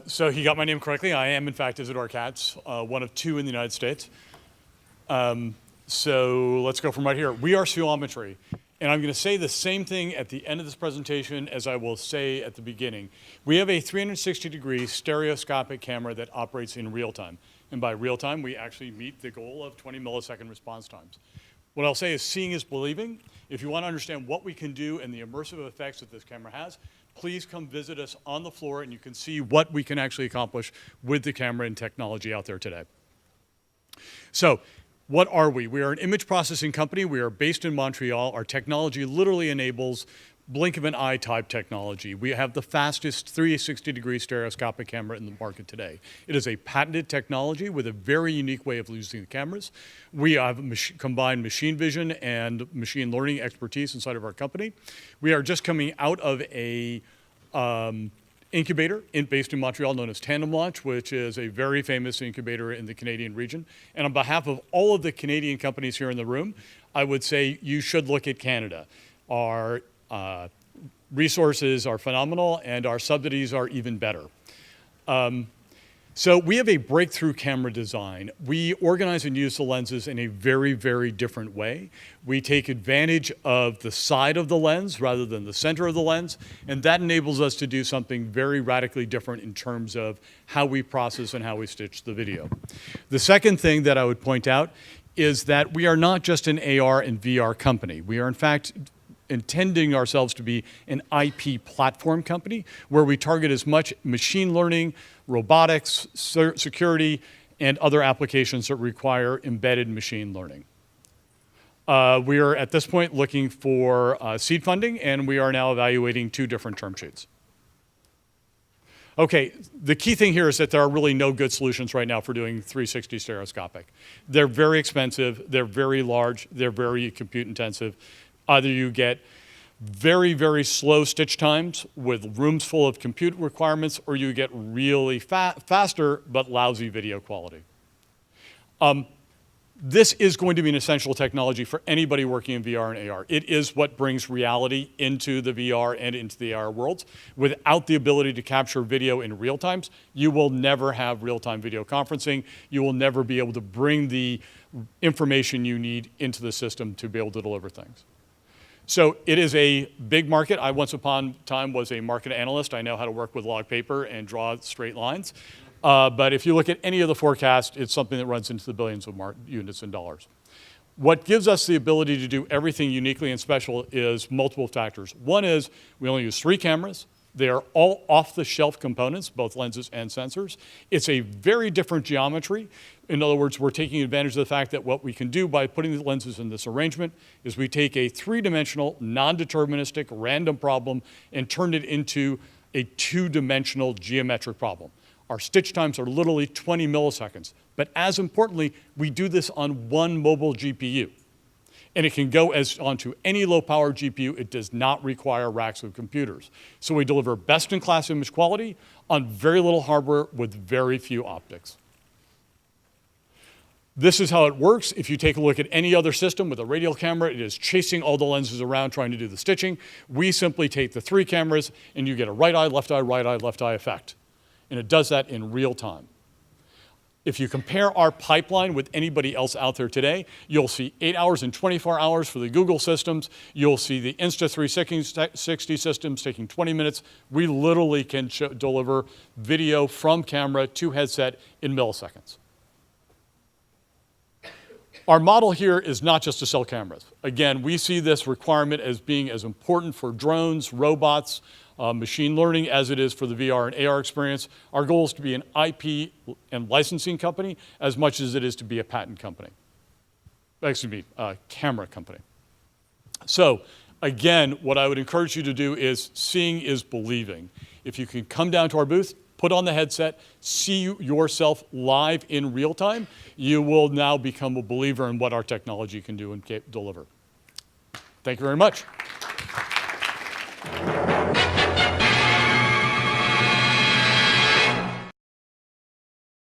So he got my name correctly. I am, in fact, Isadore Katz, one of two in the United States. So let's go from right here. We are Suometry. And I'm going to say the same thing at the end of this presentation as I will say at the beginning. We have a 360-degree stereoscopic camera that operates in real time. And by real time, we actually meet the goal of 20 millisecond response times. What I'll say is seeing is believing. If you want to understand what we can do and the immersive effects that this camera has, please come visit us on the floor and you can see what we can actually accomplish with the camera and technology out there today. So, what are we? We are an image processing company. We are based in Montreal. Our technology literally enables blink of an eye type technology. We have the fastest 360-degree stereoscopic camera in the market today. It is a patented technology with a very unique way of using the cameras. We have combined machine vision and machine learning expertise inside of our company. We are just coming out of a incubator based in Montreal known as TandemLaunch, which is a very famous incubator in the Canadian region. And on behalf of all of the Canadian companies here in the room, I would say you should look at Canada. Our resources are phenomenal and our subsidies are even better. So we have a breakthrough camera design. We organize and use the lenses in a very, very different way. We take advantage of the side of the lens rather than the center of the lens, and that enables us to do something very radically different in terms of how we process and how we stitch the video. The second thing that I would point out is that we are not just an AR and VR company. We are, in fact, intending ourselves to be an IP platform company where we target as much machine learning, robotics, security, and other applications that require embedded machine learning. We are at this point looking for seed funding, and we are now evaluating 2 different term sheets. Okay, the key thing here is that there are really no good solutions right now for doing 360 stereoscopic. They're very expensive, they're very large, they're very compute intensive. Either you get very, very slow stitch times with rooms full of compute requirements, or you get really faster but lousy video quality. This is going to be an essential technology for anybody working in VR and AR. It is what brings reality into the VR and into the AR worlds. Without the ability to capture video in real times, you will never have real-time video conferencing. You will never be able to bring the information you need into the system to be able to deliver things. So it is a big market. I once upon a time was a market analyst. I know how to work with log paper and draw straight lines. But if you look at any of the forecasts, it's something that runs into the billions of units and dollars. What gives us the ability to do everything uniquely and special is multiple factors. One is we only use 3 cameras. They are all off-the-shelf components, both lenses and sensors. It's a very different geometry. In other words, we're taking advantage of the fact that what we can do by putting the lenses in this arrangement is we take a 3-dimensional, non-deterministic, random problem and turn it into a 2-dimensional geometric problem. Our stitch times are literally 20 milliseconds. But as importantly, we do this on one mobile GPU. And it can go onto any low-power GPU. It does not require racks of computers. So we deliver best-in-class image quality on very little hardware with very few optics. This is how it works. If you take a look at any other system with a radial camera, it is chasing all the lenses around trying to do the stitching. We simply take the 3 cameras, and you get a right eye, left eye effect. And it does that in real time. If you compare our pipeline with anybody else out there today, you'll see 8 hours and 24 hours for the Google systems. You'll see the Insta360 systems taking 20 minutes. We literally can deliver video from camera to headset in milliseconds. Our model here is not just to sell cameras. Again, we see this requirement as being as important for drones, robots, machine learning as it is for the VR and AR experience. Our goal is to be an IP and licensing company as much as it is to be a patent company. Excuse me, a camera company. So again, what I would encourage you to do is seeing is believing. If you can come down to our booth, put on the headset, see yourself live in real time, you will now become a believer in what our technology can do and deliver. Thank you very much.